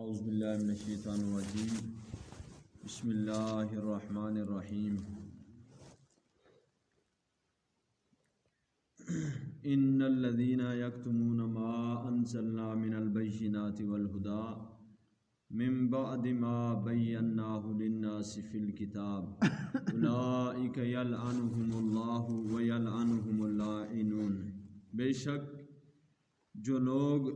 اعوذ باللہ من الشیطان الرجیم بسم اللہ الرحمن الرحیم ان الذین یکتمون ما انزلنا من البینات والہدی من بعد ما بیناہ للناس فی الکتاب اولئک یلعنہم اللہ ویلعنہم اللاعنون۔ بے شک جو لوگ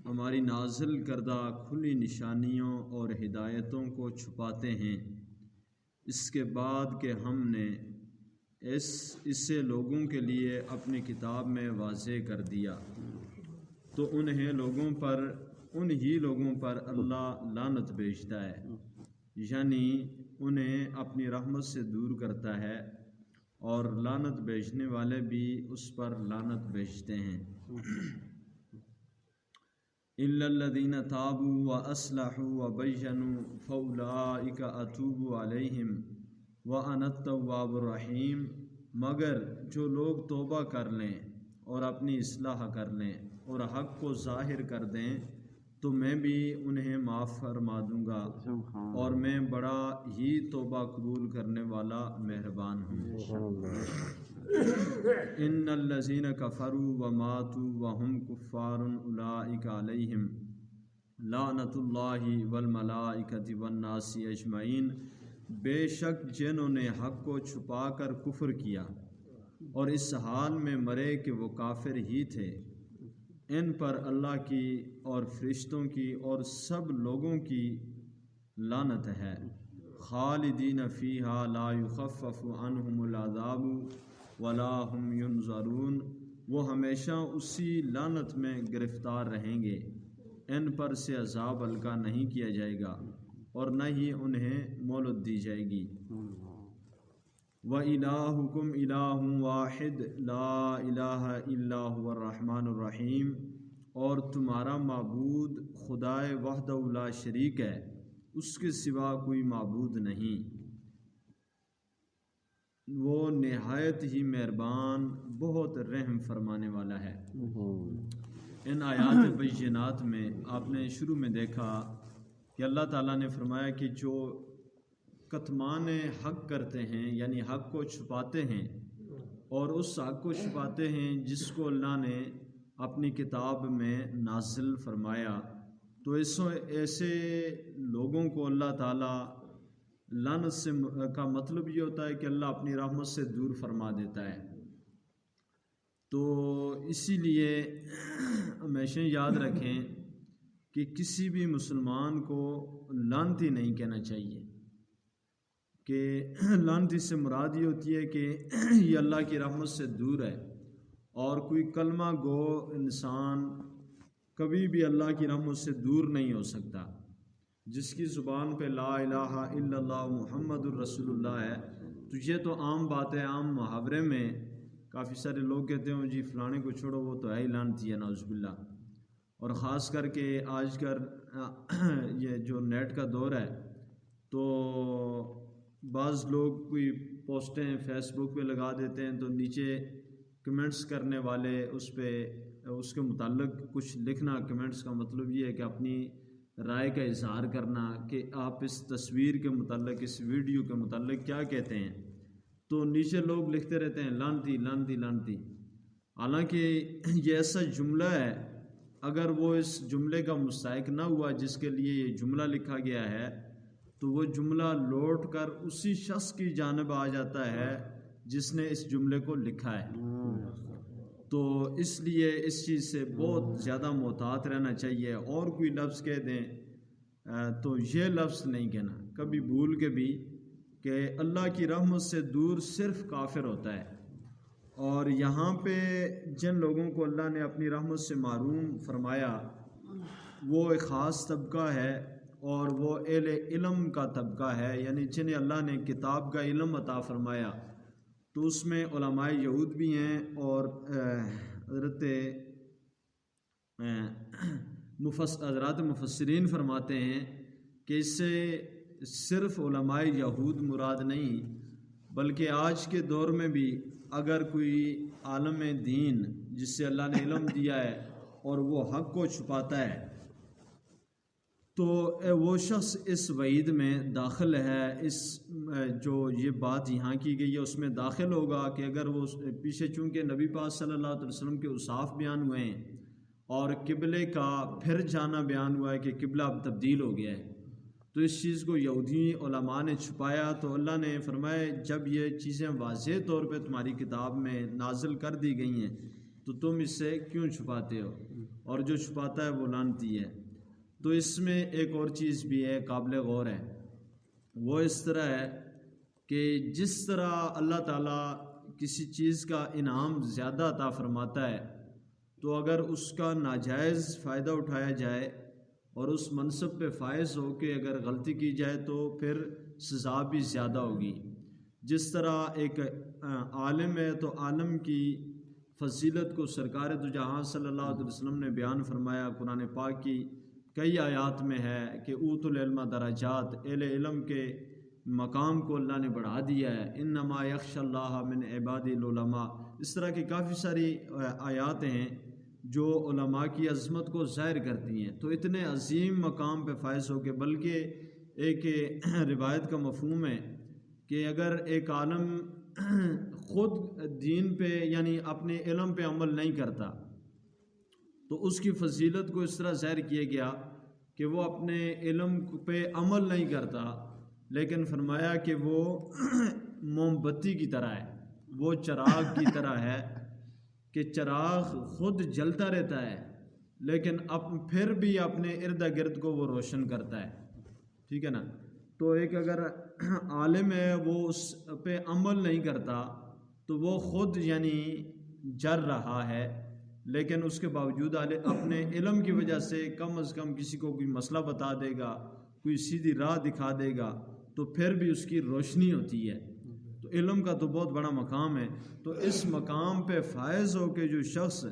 ہماری نازل کردہ کھلی نشانیوں اور ہدایتوں کو چھپاتے ہیں اس کے بعد کہ ہم نے اسے لوگوں کے لیے اپنی کتاب میں واضح کر دیا، تو انہی لوگوں پر اللہ لعنت بھیجتا ہے، یعنی انہیں اپنی رحمت سے دور کرتا ہے، اور لعنت بھیجنے والے بھی اس پر لعنت بھیجتے ہیں۔ الا الذین تابوا واصلحوا وبینوا فاولئک اتوب علیہم وانا التواب الرحیم۔ مگر جو لوگ توبہ کر لیں اور اپنی اصلاح کر لیں اور حق کو ظاہر کر دیں تو میں بھی انہیں معاف فرما دوں گا، اور میں بڑا ہی توبہ قبول کرنے والا مہربان ہوں۔ ان الذین کفروا وماتوا وهم کفار اولئک علیہم لعنت اللہ والملائکۃ والناس اجمعین۔ بے شک جنہوں نے حق کو چھپا کر کفر کیا اور اس حال میں مرے کہ وہ کافر ہی تھے، ان پر اللہ کی اور فرشتوں کی اور سب لوگوں کی لعنت ہے، خالدین فیہا لا یخفف عنہم العذاب ولا هم ینظرون۔ وہ ہمیشہ اسی لعنت میں گرفتار رہیں گے، ان پر سے عذاب ہلکا نہیں کیا جائے گا اور نہ ہی انہیں مہلت دی جائے گی۔ وَإِلَٰهُكُمْ إِلَٰهٌ وَاحِدٌ لَا إِلَٰهَ إِلَّا هُوَ الرَّحْمَٰنُ الرَّحِيمُ۔ اور تمہارا معبود خدائے وحدہ لا شریک ہے، اس کے سوا کوئی معبود نہیں، وہ نہایت ہی مہربان بہت رحم فرمانے والا ہے۔ ان آیات بینات میں آپ نے شروع میں دیکھا کہ اللہ تعالیٰ نے فرمایا کہ جو کتمان حق کرتے ہیں، یعنی حق کو چھپاتے ہیں، اور اس حق کو چھپاتے ہیں جس کو اللہ نے اپنی کتاب میں نازل فرمایا، تو ایسے لوگوں کو اللہ تعالیٰ لعنت سے کا مطلب یہ ہوتا ہے کہ اللہ اپنی رحمت سے دور فرما دیتا ہے۔ تو اسی لیے ہمیشہ یاد رکھیں کہ کسی بھی مسلمان کو لعنتی نہیں کہنا چاہیے، کہ لعنتی سے مراد یہ ہوتی ہے کہ یہ اللہ کی رحمت سے دور ہے، اور کوئی کلمہ گو انسان کبھی بھی اللہ کی رحمت سے دور نہیں ہو سکتا۔ جس کی زبان پہ لا الہ الا اللہ محمد الرسول اللہ ہے، تو یہ تو عام بات ہے، عام محاورے میں کافی سارے لوگ کہتے ہیں جی فلانے کو چھوڑو وہ تو ہے ہی لعنتی ہے، نعوذ باللہ۔ اور خاص کر کے آج کل یہ جو نیٹ کا دور ہے، تو بعض لوگ کوئی پوسٹیں فیس بک پہ لگا دیتے ہیں، تو نیچے کمنٹس کرنے والے اس کے متعلق کچھ لکھنا، کمنٹس کا مطلب یہ ہے کہ اپنی رائے کا اظہار کرنا کہ آپ اس تصویر کے متعلق، اس ویڈیو کے متعلق کیا کہتے ہیں، تو نیچے لوگ لکھتے رہتے ہیں لعنتی لعنتی لعنتی۔ حالانکہ یہ ایسا جملہ ہے، اگر وہ اس جملے کا مستحق نہ ہوا جس کے لیے یہ جملہ لکھا گیا ہے، تو وہ جملہ لوٹ کر اسی شخص کی جانب آ جاتا ہے جس نے اس جملے کو لکھا ہے۔ تو اس لیے اس چیز سے بہت زیادہ محتاط رہنا چاہیے، اور کوئی لفظ کہہ دیں تو یہ لفظ نہیں کہنا کبھی بھول کے بھی، کہ اللہ کی رحمت سے دور صرف کافر ہوتا ہے۔ اور یہاں پہ جن لوگوں کو اللہ نے اپنی رحمت سے محروم فرمایا وہ ایک خاص طبقہ ہے، اور وہ اہل علم کا طبقہ ہے، یعنی جنہیں اللہ نے کتاب کا علم عطا فرمایا، تو اس میں علماء یہود بھی ہیں، اور حضرات مفسرین فرماتے ہیں کہ اس سے صرف علماء یہود مراد نہیں، بلکہ آج کے دور میں بھی اگر کوئی عالم دین جس سے اللہ نے علم دیا ہے اور وہ حق کو چھپاتا ہے، تو وہ شخص اس وعید میں داخل ہے، اس جو یہ بات یہاں کی گئی ہے اس میں داخل ہوگا کہ اگر وہ پیچھے، چونکہ نبی پاک صلی اللہ علیہ وسلم کے اوصاف بیان ہوئے ہیں اور قبلے کا پھر جانا بیان ہوا ہے کہ قبلہ اب تبدیل ہو گیا ہے، تو اس چیز کو یہودی علماء نے چھپایا، تو اللہ نے فرمایا جب یہ چیزیں واضح طور پہ تمہاری کتاب میں نازل کر دی گئی ہیں تو تم اس سے کیوں چھپاتے ہو، اور جو چھپاتا ہے وہ لعنتی ہے۔ تو اس میں ایک اور چیز بھی ہے قابل غور ہے، وہ اس طرح ہے کہ جس طرح اللہ تعالیٰ کسی چیز کا انعام زیادہ عطا فرماتا ہے تو اگر اس کا ناجائز فائدہ اٹھایا جائے اور اس منصب پہ فائز ہو کے اگر غلطی کی جائے تو پھر سزا بھی زیادہ ہوگی۔ جس طرح ایک عالم ہے تو عالم کی فضیلت کو سرکار دو جہاں صلی اللہ علیہ وسلم نے بیان فرمایا، قرآن پاک کی کئی آیات میں ہے کہ اوت العلم درجات، اہل علم کے مقام کو اللہ نے بڑھا دیا ہے، انما یخشی اللہ من عباد العلماء۔ اس طرح کی کافی ساری آیات ہیں جو علماء کی عظمت کو ظاہر کرتی ہیں، تو اتنے عظیم مقام پہ فائز ہو کے، بلکہ ایک روایت کا مفہوم ہے کہ اگر ایک عالم خود دین پہ یعنی اپنے علم پہ عمل نہیں کرتا تو اس کی فضیلت کو اس طرح ظاہر کیا گیا کہ وہ اپنے علم پہ عمل نہیں کرتا، لیکن فرمایا کہ وہ موم بتی کی طرح ہے، وہ چراغ کی طرح ہے کہ چراغ خود جلتا رہتا ہے لیکن پھر بھی اپنے ارد گرد کو وہ روشن کرتا ہے، ٹھیک ہے نا۔ تو ایک اگر عالم ہے وہ اس پہ عمل نہیں کرتا تو وہ خود یعنی جر رہا ہے، لیکن اس کے باوجود اپنے علم کی وجہ سے کم از کم کسی کو کوئی مسئلہ بتا دے گا، کوئی سیدھی راہ دکھا دے گا تو پھر بھی اس کی روشنی ہوتی ہے۔ تو علم کا تو بہت بڑا مقام ہے، تو اس مقام پہ فائز ہو کے جو شخص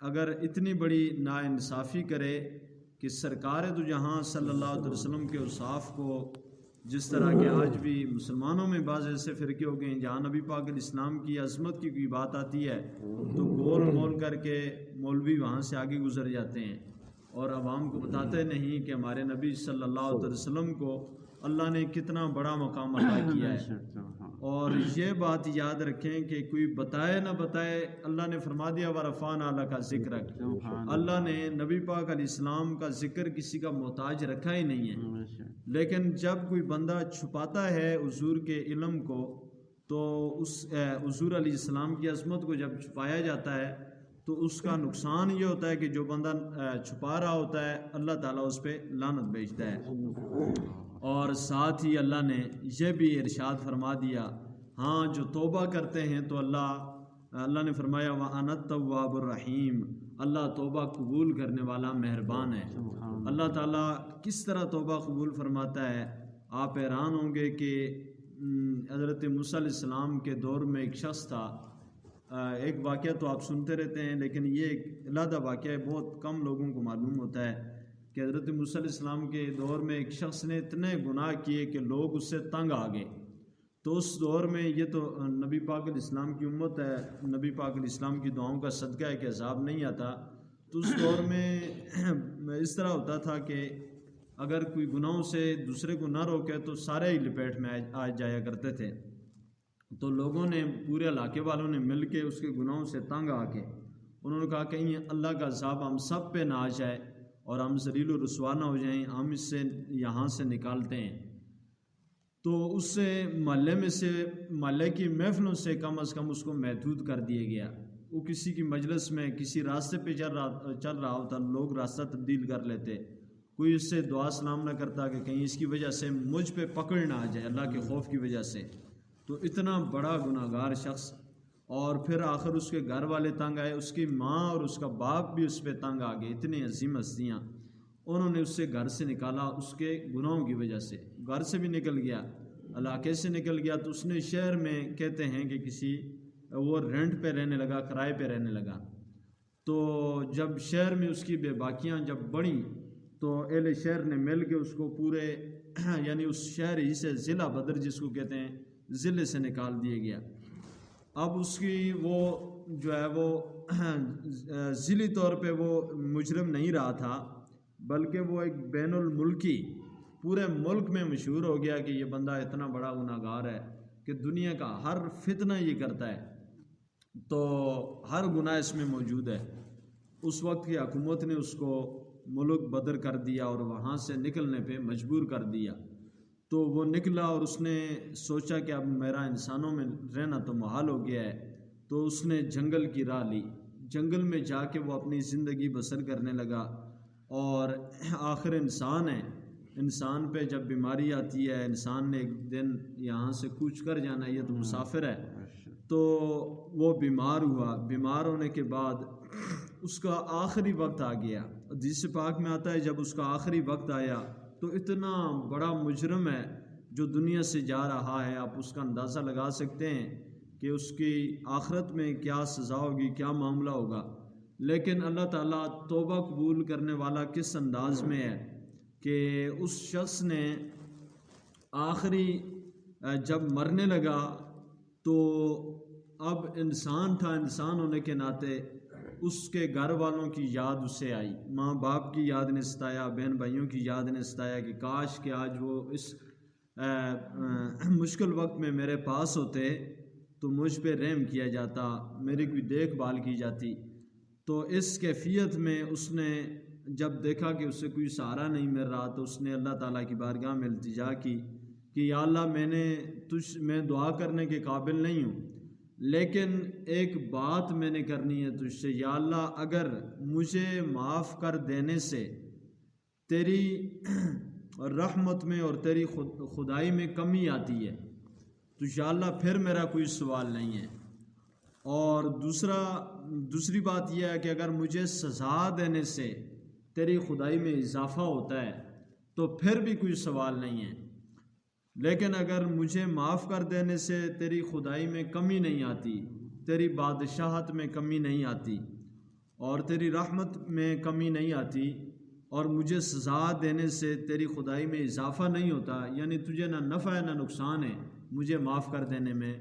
اگر اتنی بڑی ناانصافی کرے کہ سرکار دو جہاں صلی اللہ علیہ وسلم کے اوصاف کو، جس طرح کہ آج بھی مسلمانوں میں بعض ایسے فرقے ہو گئے ہیں جہاں نبی پاک علیہ السلام کی عظمت کی کوئی بات آتی ہے تو گول مول کر کے مولوی وہاں سے آگے گزر جاتے ہیں اور عوام کو بتاتے نہیں کہ ہمارے نبی صلی اللہ علیہ وسلم کو اللہ نے کتنا بڑا مقام عطا کیا ہے۔ اور یہ بات یاد رکھیں کہ کوئی بتائے نہ بتائے، اللہ نے فرما دیا ورفعنا لک ذکرک، اللہ نے نبی پاک علیہ السلام کا ذکر کسی کا محتاج رکھا ہی نہیں ہے، لیکن جب کوئی بندہ چھپاتا ہے حضور کے علم کو تو اس حضور علیہ السلام کی عظمت کو جب چھپایا جاتا ہے تو اس کا نقصان یہ ہوتا ہے کہ جو بندہ چھپا رہا ہوتا ہے اللہ تعالیٰ اس پہ لعنت بھیجتا ہے۔ اور ساتھ ہی اللہ نے یہ بھی ارشاد فرما دیا، ہاں جو توبہ کرتے ہیں تو اللہ نے فرمایا وَأَنَا التَّوَّابُ الرَّحِيمُ، اللہ توبہ قبول کرنے والا مہربان ہے۔ اللہ تعالیٰ کس طرح توبہ قبول فرماتا ہے، آپ حیران ہوں گے کہ حضرت موسیٰ علیہ السلام کے دور میں ایک شخص تھا، ایک واقعہ تو آپ سنتے رہتے ہیں لیکن یہ ایک علیحدہ واقعہ ہے، بہت کم لوگوں کو معلوم ہوتا ہے کہ حضرت موسیٰ علیہ السلام کے دور میں ایک شخص نے اتنے گناہ کیے کہ لوگ اس سے تنگ آ گئے۔ تو اس دور میں یہ تو نبی پاک علیہ السلام کی امت ہے، نبی پاک علیہ السلام کی دعاؤں کا صدقہ ہے کہ عذاب نہیں آتا، تو اس دور میں اس طرح ہوتا تھا کہ اگر کوئی گناہوں سے دوسرے کو نہ روکے تو سارے ہی لپیٹ میں آ جایا کرتے تھے۔ تو لوگوں نے، پورے علاقے والوں نے مل کے اس کے گناہوں سے تنگ آ کے انہوں نے کہا کہیں اللہ کا عذاب ہم سب پہ نہ آ جائے اور ہم ذلیل و رسوا نہ ہو جائیں، ہم اس سے یہاں سے نکالتے ہیں۔ تو اس سے محلے کی محفلوں سے کم از کم اس کو محدود کر دیا گیا۔ وہ کسی کی مجلس میں کسی راستے پہ چل رہا ہوتا، لوگ راستہ تبدیل کر لیتے، کوئی اس سے دعا سلام نہ کرتا کہ کہیں اس کی وجہ سے مجھ پہ پکڑ نہ آ جائے اللہ کے خوف کی وجہ سے۔ تو اتنا بڑا گناہ گار شخص، اور پھر آخر اس کے گھر والے تنگ آئے، اس کی ماں اور اس کا باپ بھی اس پہ تنگ آ گئے، اتنی عظیم ہستیاں، انہوں نے اس سے گھر سے نکالا اس کے گناہوں کی وجہ سے، گھر سے بھی نکل گیا، علاقے سے نکل گیا، تو اس نے شہر میں کہتے ہیں کہ وہ رینٹ پہ رہنے لگا، کرائے پہ رہنے لگا۔ تو جب شہر میں اس کی بے باکیاں جب بڑھیں تو اہل شہر نے مل کے اس کو پورے یعنی اس شہر ہی سے ضلع بدر جس کو کہتے ہیں ضلع سے نکال دیا گیا۔ اب اس کی وہ جو ہے وہ ذیلی طور پہ وہ مجرم نہیں رہا تھا، بلکہ وہ ایک بین الملکی پورے ملک میں مشہور ہو گیا کہ یہ بندہ اتنا بڑا گناہ گار ہے کہ دنیا کا ہر فتنہ یہ کرتا ہے، تو ہر گناہ اس میں موجود ہے۔ اس وقت کی حکومت نے اس کو ملک بدر کر دیا اور وہاں سے نکلنے پہ مجبور کر دیا، تو وہ نکلا اور اس نے سوچا کہ اب میرا انسانوں میں رہنا تو محال ہو گیا ہے، تو اس نے جنگل کی راہ لی، جنگل میں جا کے وہ اپنی زندگی بسر کرنے لگا۔ اور آخر انسان ہے، انسان پہ جب بیماری آتی ہے، انسان نے ایک دن یہاں سے کوچ کر جانا، یہ تو مسافر ہے، تو وہ بیمار ہوا۔ بیمار ہونے کے بعد اس کا آخری وقت آ گیا۔ حدیث پاک میں آتا ہے جب اس کا آخری وقت آیا تو اتنا بڑا مجرم ہے جو دنیا سے جا رہا ہے، آپ اس کا اندازہ لگا سکتے ہیں کہ اس کی آخرت میں کیا سزا ہوگی، کیا معاملہ ہوگا۔ لیکن اللہ تعالیٰ توبہ قبول کرنے والا کس انداز میں ہے کہ اس شخص نے آخری جب مرنے لگا تو اب انسان تھا، انسان ہونے کے ناطے اس کے گھر والوں کی یاد اسے آئی، ماں باپ کی یاد نے ستایا، بہن بھائیوں کی یاد نے ستایا کہ کاش کہ آج وہ اس مشکل وقت میں میرے پاس ہوتے تو مجھ پہ رحم کیا جاتا، میری کوئی دیکھ بھال کی جاتی۔ تو اس کیفیت میں اس نے جب دیکھا کہ اسے کوئی سہارا نہیں مل رہا تو اس نے اللہ تعالیٰ کی بارگاہ میں التجا کی کہ یا اللہ میں دعا کرنے کے قابل نہیں ہوں، لیکن ایک بات میں نے کرنی ہے تجھ سے، یا اللہ اگر مجھے معاف کر دینے سے تیری رحمت میں اور تیری خدائی میں کمی آتی ہے تو یا اللہ پھر میرا کوئی سوال نہیں ہے، اور دوسری بات یہ ہے کہ اگر مجھے سزا دینے سے تیری خدائی میں اضافہ ہوتا ہے تو پھر بھی کوئی سوال نہیں ہے، لیکن اگر مجھے معاف کر دینے سے تیری خدائی میں کمی نہیں آتی، تیری بادشاہت میں کمی نہیں آتی اور تیری رحمت میں کمی نہیں آتی، اور مجھے سزا دینے سے تیری خدائی میں اضافہ نہیں ہوتا، یعنی تجھے نہ نفع ہے نہ نقصان ہے مجھے معاف کر دینے میں،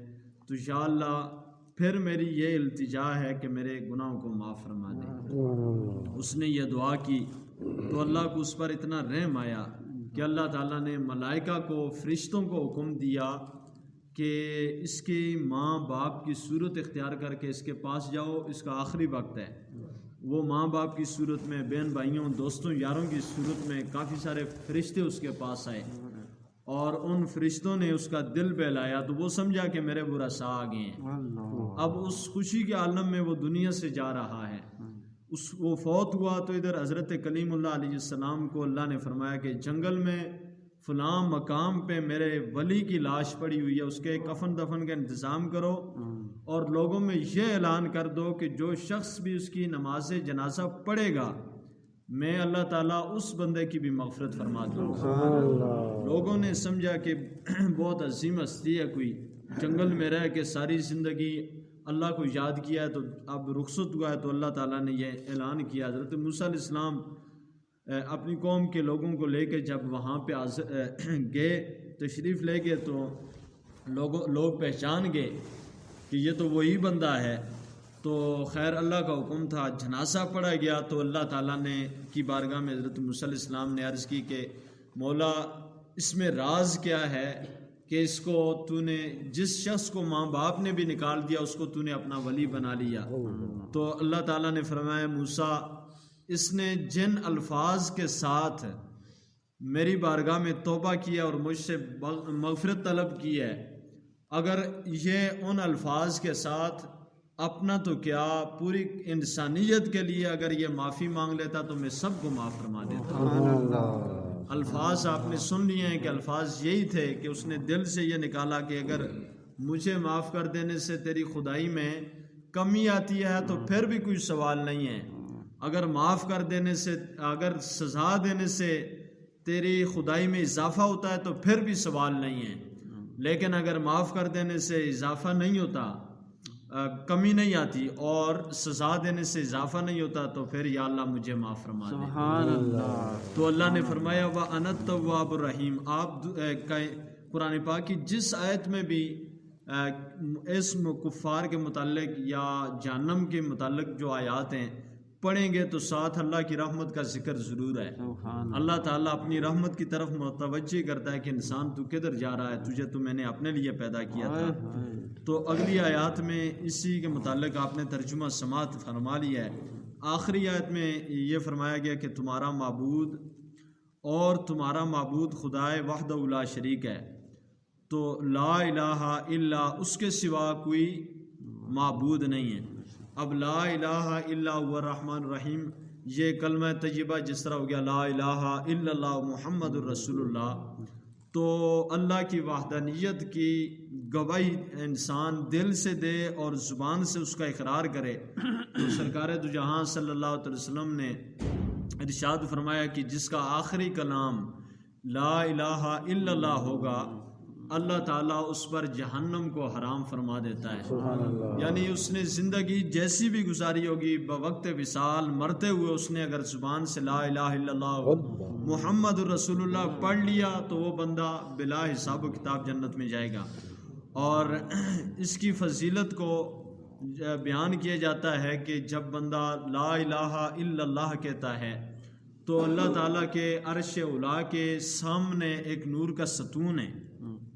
تو یا اللہ پھر میری یہ التجا ہے کہ میرے گناہوں کو معاف فرما دے۔ اس نے یہ دعا کی تو اللہ کو اس پر اتنا رحم آیا کہ اللہ تعالیٰ نے ملائکہ کو، فرشتوں کو حکم دیا کہ اس کی ماں باپ کی صورت اختیار کر کے اس کے پاس جاؤ، اس کا آخری وقت ہے۔ وہ ماں باپ کی صورت میں، بہن بھائیوں، دوستوں، یاروں کی صورت میں کافی سارے فرشتے اس کے پاس آئے اور ان فرشتوں نے اس کا دل بہلایا تو وہ سمجھا کہ میرے ورثاء آ گئے ہیں۔ اب اس خوشی کے عالم میں وہ دنیا سے جا رہا ہے۔ وہ فوت ہوا تو ادھر حضرت کلیم اللہ علیہ السلام کو اللہ نے فرمایا کہ جنگل میں فلاں مقام پہ میرے ولی کی لاش پڑی ہوئی ہے، اس کے کفن دفن کا انتظام کرو اور لوگوں میں یہ اعلان کر دو کہ جو شخص بھی اس کی نماز جنازہ پڑھے گا میں اللہ تعالیٰ اس بندے کی بھی مغفرت فرما دوں گا۔ لوگوں نے سمجھا کہ بہت عظیم ہستی ہے کوئی، جنگل میں رہ کے ساری زندگی اللہ کو یاد کیا ہے تو اب رخصت ہوا ہے، تو اللہ تعالیٰ نے یہ اعلان کیا۔ حضرت موسیٰ علیہ السلام اپنی قوم کے لوگوں کو لے کے جب وہاں پہ گئے، تشریف لے گئے، تو لوگ پہچان گئے کہ یہ تو وہی بندہ ہے۔ تو خیر اللہ کا حکم تھا، جنازہ پڑھا گیا تو اللہ تعالیٰ نے کی بارگاہ میں حضرت موسیٰ علیہ السلام نے عرض کی کہ مولا اس میں راز کیا ہے کہ اس کو تو نے جس شخص کو ماں باپ نے بھی نکال دیا اس کو تو نے اپنا ولی بنا لیا۔ تو اللہ تعالیٰ نے فرمایا موسیٰ اس نے جن الفاظ کے ساتھ میری بارگاہ میں توبہ کیا اور مجھ سے مغفرت طلب کی ہے، اگر یہ ان الفاظ کے ساتھ اپنا تو کیا پوری انسانیت کے لیے اگر یہ معافی مانگ لیتا تو میں سب کو معاف فرما دیتا۔ الفاظ آپ نے سن لیے ہیں کہ الفاظ یہی تھے کہ اس نے دل سے یہ نکالا کہ اگر مجھے معاف کر دینے سے تیری خدائی میں کمی آتی ہے تو پھر بھی کوئی سوال نہیں ہے، اگر معاف کر دینے سے، اگر سزا دینے سے تیری خدائی میں اضافہ ہوتا ہے تو پھر بھی سوال نہیں ہے، لیکن اگر معاف کر دینے سے اضافہ نہیں ہوتا، کمی نہیں آتی اور سزا دینے سے اضافہ نہیں ہوتا تو پھر یا اللہ مجھے معاف فرما دے۔ سبحان اللہ۔ تو اللہ نے فرمایا وَأَنَا التَّوَّابُ الرَّحِيمُ۔ آپ قرآن پاک کی جس آیت میں بھی اس کفار کے متعلق یا جہنم کے متعلق جو آیات ہیں پڑھیں گے تو ساتھ اللہ کی رحمت کا ذکر ضرور ہے. اللہ تعالیٰ اپنی رحمت کی طرف متوجہ کرتا ہے کہ انسان تو کدھر جا رہا ہے، تجھے تو میں نے اپنے لیے پیدا کیا تھا. تو اگلی آیات میں اسی کے متعلق آپ نے ترجمہ سماعت فرما لیا ہے. آخری آیت میں یہ فرمایا گیا کہ تمہارا معبود خدائے وحدہ لا شریک ہے. تو لا الہ الا، اس کے سوا کوئی معبود نہیں ہے. اب لا الہ الا هو الرحمن الرحیم، یہ کلمہ طیبہ جس طرح ہو گیا لا الہ الا اللہ محمد الرسول اللہ، تو اللہ کی وحدانیت کی گواہی انسان دل سے دے اور زبان سے اس کا اقرار کرے. تو سرکار دو جہاں صلی اللہ علیہ وسلم نے ارشاد فرمایا کہ جس کا آخری کلام لا الہ الا اللہ ہوگا، اللہ تعالیٰ اس پر جہنم کو حرام فرما دیتا ہے. یعنی اس نے زندگی جیسی بھی گزاری ہوگی، بوقت وصال مرتے ہوئے اس نے اگر زبان سے لا الہ الا اللہ محمد الرسول اللہ پڑھ لیا تو وہ بندہ بلا حساب و کتاب جنت میں جائے گا. اور اس کی فضیلت کو بیان کیا جاتا ہے کہ جب بندہ لا الہ الا اللہ کہتا ہے تو اللہ تعالیٰ کے عرش اولا کے سامنے ایک نور کا ستون ہے،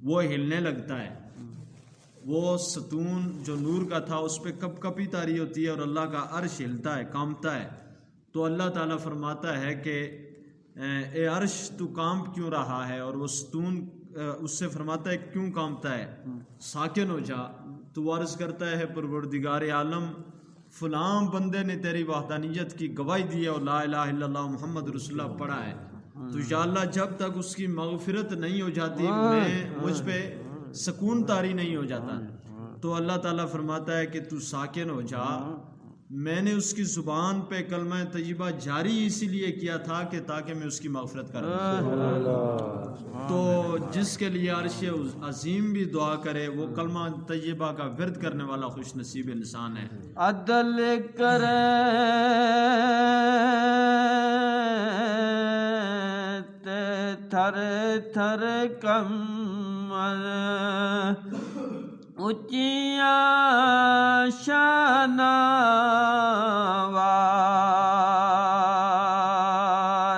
وہ ہلنے لگتا ہے. وہ ستون جو نور کا تھا اس پہ کپ کپی تاری ہوتی ہے اور اللہ کا عرش ہلتا ہے، کانپتا ہے. تو اللہ تعالیٰ فرماتا ہے کہ اے عرش تو کانپ کیوں رہا ہے؟ اور وہ ستون اس سے فرماتا ہے کیوں کانپتا ہے، ساکن ہو جا. تو وہ عرض کرتا ہے پروردگار عالم، فلاں بندے نے تیری وحدانیت کی گواہی دی ہے اور لا الہ الا اللہ محمد رسول اللہ پڑھا ہے، تو یا اللہ جب تک اس کی مغفرت نہیں ہو جاتی مجھ پہ سکون طاری نہیں ہو جاتا. تو اللہ تعالیٰ فرماتا ہے کہ تو ساکن ہو جا، میں نے اس کی زبان پہ کلمہ طیبہ جاری اسی لیے کیا تھا کہ تاکہ میں اس کی مغفرت کروں. تو جس کے لیے عرش عظیم بھی دعا کرے وہ کلمہ طیبہ کا ورد کرنے والا خوش نصیب انسان ہے. عدل کرے تھر تھر کمر اونچیاں شان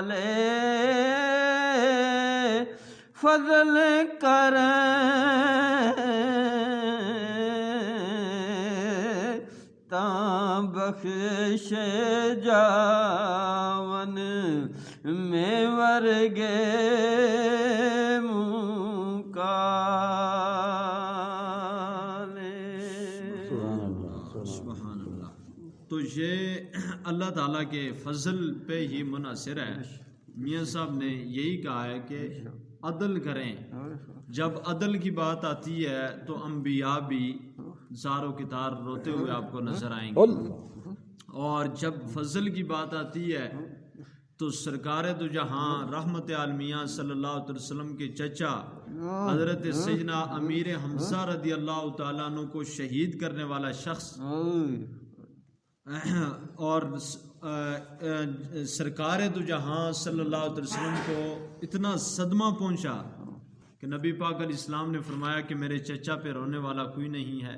والے فضل کریں تاں بخش جاون میں ورگے سبحان اللہ. تو یہ اللہ تعالیٰ کے فضل پہ ہی منحصر ہے. میاں صاحب نے یہی کہا ہے کہ عدل کریں. جب عدل کی بات آتی ہے تو انبیاء بھی زار و کتار روتے ہوئے آپ کو نظر آئیں گے، اور جب فضل کی بات آتی ہے تو سرکار دو جہاں رحمت عالمیہ صلی اللہ علیہ وسلم کے چچا حضرت سیدنا امیر حمزہ رضی اللہ تعالیٰ عنہ کو شہید کرنے والا شخص اور سرکار دو جہاں صلی اللہ علیہ وسلم کو اتنا صدمہ پہنچا کہ نبی پاک علیہ السلام نے فرمایا کہ میرے چچا پہ رونے والا کوئی نہیں ہے.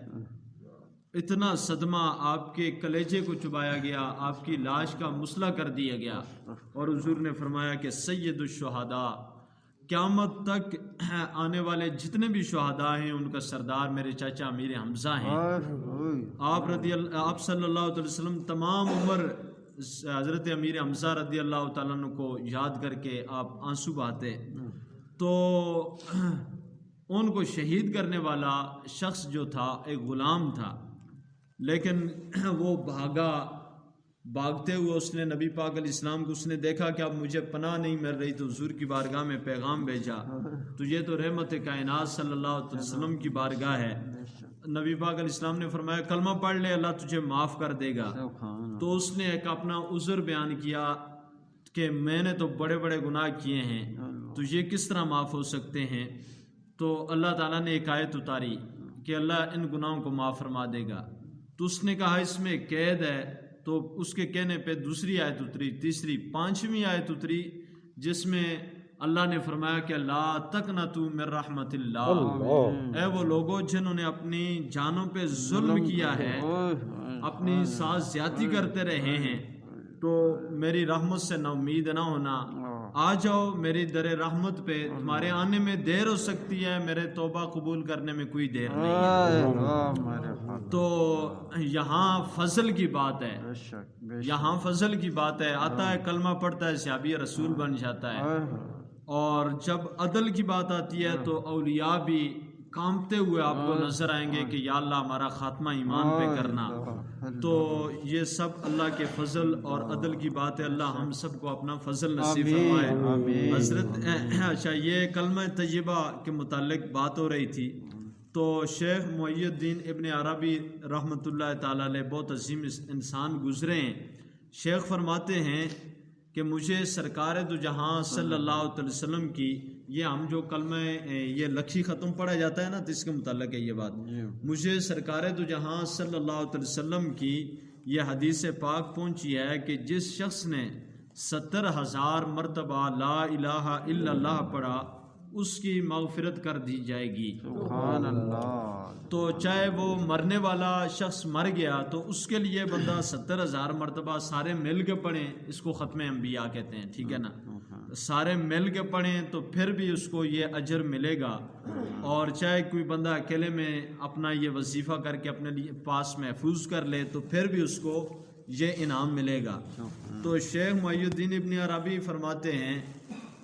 اتنا صدمہ، آپ کے کلیجے کو چبایا گیا، آپ کی لاش کا مسئلہ کر دیا گیا، اور حضور نے فرمایا کہ سید الشہداء، قیامت تک آنے والے جتنے بھی شہداء ہیں ان کا سردار میرے چاچا امیر حمزہ ہیں. آپ صلی اللہ علیہ وسلم تمام عمر حضرت امیر حمزہ رضی اللہ تعالیٰ عنہ کو یاد کر کے آپ آنسو بہاتے. تو ان کو شہید کرنے والا شخص جو تھا ایک غلام تھا، لیکن وہ بھاگتے ہوئے اس نے نبی پاک علیہ السلام کو، اس نے دیکھا کہ اب مجھے پناہ نہیں مل رہی تو حضور کی بارگاہ میں پیغام بھیجا. تو یہ تو رحمت کائنات صلی اللہ علیہ وسلم کی بارگاہ ہے. نبی پاک علیہ السلام نے فرمایا کلمہ پڑھ لے، اللہ تجھے معاف کر دے گا. تو اس نے ایک اپنا عذر بیان کیا کہ میں نے تو بڑے بڑے گناہ کیے ہیں، تو یہ کس طرح معاف ہو سکتے ہیں؟ تو اللہ تعالیٰ نے ایک آیت اتاری کہ اللہ ان گناہوں کو معاف فرما دے گا. تو اس نے کہا اس میں قید ہے. تو اس کے کہنے پہ دوسری آیت اتری، تیسری، پانچویں آیت اتری، جس میں اللہ نے فرمایا کہ لا تقنطوا من رحمت اللہ. اے وہ لوگوں جنہوں نے اپنی جانوں پہ ظلم کیا ہے، اپنی ساتھ زیادتی کرتے رہے ہیں، تو میری رحمت سے نا امید نہ ہونا، آ جاؤ میری در رحمت پہ، تمہارے آنے میں دیر ہو سکتی ہے، میرے توبہ قبول کرنے میں کوئی دیر نہیں ہے۔ تو یہاں فضل کی بات ہے، یہاں فضل کی بات ہے، آتا ہے کلمہ پڑھتا ہے صحابی رسول بن جاتا ہے۔ اور جب عدل کی بات آتی ہے تو اولیاء بھی کانپتے ہوئے آپ کو نظر آئیں گے کہ یا اللہ ہمارا خاتمہ ایمان پہ کرنا۔ تو یہ سب اللہ کے فضل اور عدل کی بات ہے، اللہ ہم سب کو اپنا فضل نصیب فرمائے۔ حضرت اچھا، یہ کلمہ طیبہ کے متعلق بات ہو رہی تھی، تو شیخ محی الدین ابن عربی رحمۃ اللہ تعالی علیہ بہت عظیم انسان گزرے ہیں۔ شیخ فرماتے ہیں کہ مجھے سرکار دو جہاں صلی اللہ علیہ وسلم کی، یہ ہم جو کلمہ یہ لکھی ختم پڑھا جاتا ہے نا، تو اس کے متعلق ہے یہ بات، مجھے سرکار دو جہاں صلی اللہ علیہ وسلم کی یہ حدیث پاک پہنچی ہے کہ جس شخص نے 70,000 مرتبہ لا الہ الا اللہ پڑھا اس کی مغفرت کر دی جائے گی۔ سبحان اللہ۔ تو چاہے وہ مرنے والا شخص مر گیا تو اس کے لیے بندہ 70,000 مرتبہ سارے مل کے پڑھیں، اس کو ختم انبیاء کہتے ہیں، ٹھیک ہے نا، سارے مل کے پڑھیں تو پھر بھی اس کو یہ اجر ملے گا۔ اور چاہے کوئی بندہ اکیلے میں اپنا یہ وظیفہ کر کے اپنے لیے پاس محفوظ کر لے تو پھر بھی اس کو یہ انعام ملے گا۔ تو شیخ محی الدین ابن عربی فرماتے ہیں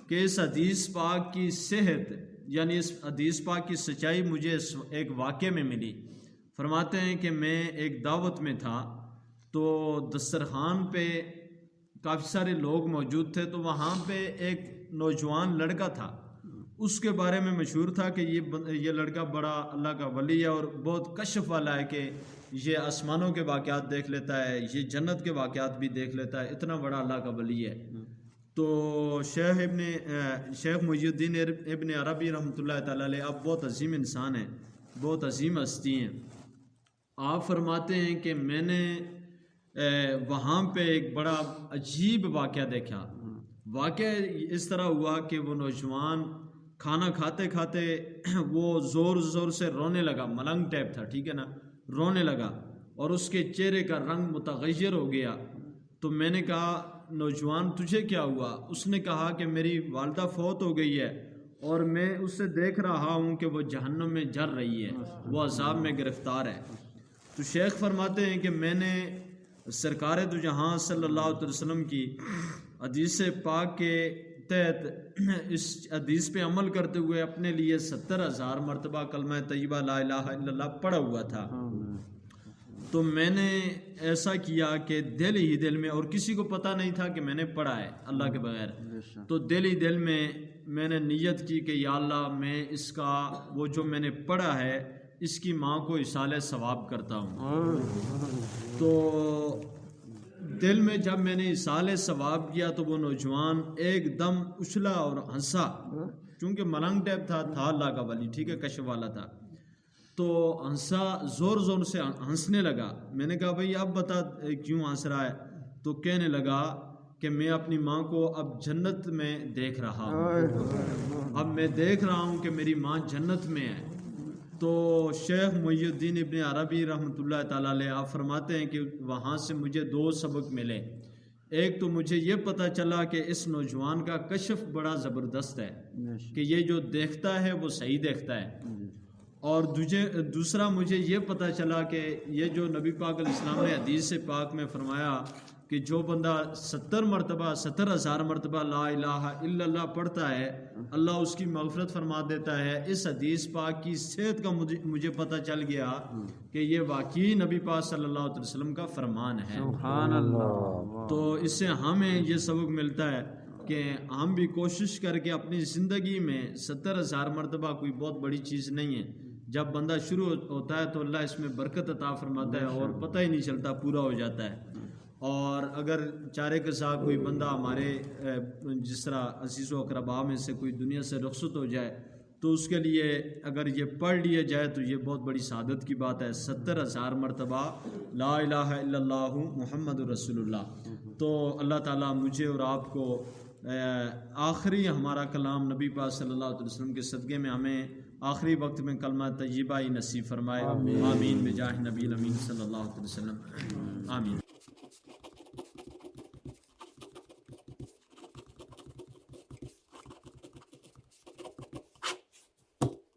کہ اس حدیث پاک کی صحت، یعنی اس حدیث پاک کی سچائی مجھے ایک واقعے میں ملی۔ فرماتے ہیں کہ میں ایک دعوت میں تھا تو دسترخوان پہ کافی سارے لوگ موجود تھے، تو وہاں پہ ایک نوجوان لڑکا تھا، اس کے بارے میں مشہور تھا کہ یہ لڑکا بڑا اللہ کا ولی ہے اور بہت کشف والا ہے، کہ یہ آسمانوں کے واقعات دیکھ لیتا ہے، یہ جنت کے واقعات بھی دیکھ لیتا ہے، اتنا بڑا اللہ کا ولی ہے۔ تو شیخ محی الدین ابن عربی رحمۃ اللہ تعالی علیہ آپ بہت عظیم انسان ہیں، بہت عظیم ہستی ہیں۔ آپ فرماتے ہیں کہ میں نے وہاں پہ ایک بڑا عجیب واقعہ دیکھا۔ واقعہ اس طرح ہوا کہ وہ نوجوان کھانا کھاتے کھاتے وہ زور زور سے رونے لگا، ملنگ ٹائپ تھا، ٹھیک ہے نا، رونے لگا اور اس کے چہرے کا رنگ متغیر ہو گیا۔ تو میں نے کہا نوجوان تجھے کیا ہوا؟ اس نے کہا کہ میری والدہ فوت ہو گئی ہے اور میں اس سے دیکھ رہا ہوں کہ وہ جہنم میں جل رہی ہے، وہ عذاب میں گرفتار ہے۔ تو شیخ فرماتے ہیں کہ میں نے سرکار دو جہاں صلی اللہ علیہ وسلم کی حدیث پاک کے تحت اس حدیث پہ عمل کرتے ہوئے اپنے لیے 70,000 مرتبہ کلمہ طیبہ لا الہ الا اللہ پڑھا ہوا تھا۔ تو میں نے ایسا کیا کہ دل ہی دل میں، اور کسی کو پتہ نہیں تھا کہ میں نے پڑھا ہے اللہ کے بغیر، تو دل ہی دل میں نے نیت کی کہ یا اللہ میں اس کا وہ جو میں نے پڑھا ہے اس کی ماں کو ایصال ثواب کرتا ہوں۔ تو دل میں جب میں نے ایصال ثواب کیا تو وہ نوجوان ایک دم اچھلا اور ہنسا، چونکہ ملنگ ٹائپ تھا اللہ کا ولی، ٹھیک ہے، کشف والا تھا، تو ہنسا، زور زور سے ہنسنے لگا۔ میں نے کہا بھئی اب بتا کیوں ہنس رہا ہے؟ تو کہنے لگا کہ میں اپنی ماں کو اب جنت میں دیکھ رہا ہوں، اب میں دیکھ رہا ہوں کہ میری ماں جنت میں ہے۔ تو شیخ محی الدین ابن عربی رحمۃ اللہ تعالی علیہ آپ فرماتے ہیں کہ وہاں سے مجھے 2 سبق ملے۔ ایک تو مجھے یہ پتہ چلا کہ اس نوجوان کا کشف بڑا زبردست ہے، کہ یہ جو دیکھتا ہے وہ صحیح دیکھتا ہے، اور دوسرا مجھے یہ پتہ چلا کہ یہ جو نبی پاک علیہ السلام نے حدیث پاک میں فرمایا کہ جو بندہ 70,000 مرتبہ لا الہ الا اللہ پڑھتا ہے اللہ اس کی مغفرت فرما دیتا ہے۔ اس حدیث پاک کی صحت کا مجھے پتہ چل گیا کہ یہ واقعی نبی پاک صلی اللہ علیہ وسلم کا فرمان ہے۔ سبحان اللہ۔ تو اس سے ہمیں یہ سبق ملتا ہے کہ ہم بھی کوشش کر کے اپنی زندگی میں 70,000 مرتبہ کوئی بہت بڑی چیز نہیں ہے، جب بندہ شروع ہوتا ہے تو اللہ اس میں برکت عطا فرماتا ہے اور پتہ ہی نہیں چلتا پورا ہو جاتا ہے۔ اور اگر چارے کے ساتھ کوئی بندہ ہمارے جس طرح عزیز و اقربا میں سے کوئی دنیا سے رخصت ہو جائے تو اس کے لیے اگر یہ پڑھ لیا جائے تو یہ بہت بڑی سعادت کی بات ہے، 70,000 مرتبہ لا الہ الا اللہ محمد رسول اللہ۔ تو اللہ تعالیٰ مجھے اور آپ کو آخری ہمارا کلام نبی پاک صلی اللہ علیہ وسلم کے صدقے میں ہمیں آخری وقت میں کلمہ طیبہ ہی نصیب فرمائے، آمین بجاہ نبی الامین صلی اللہ علیہ وسلم، آمین۔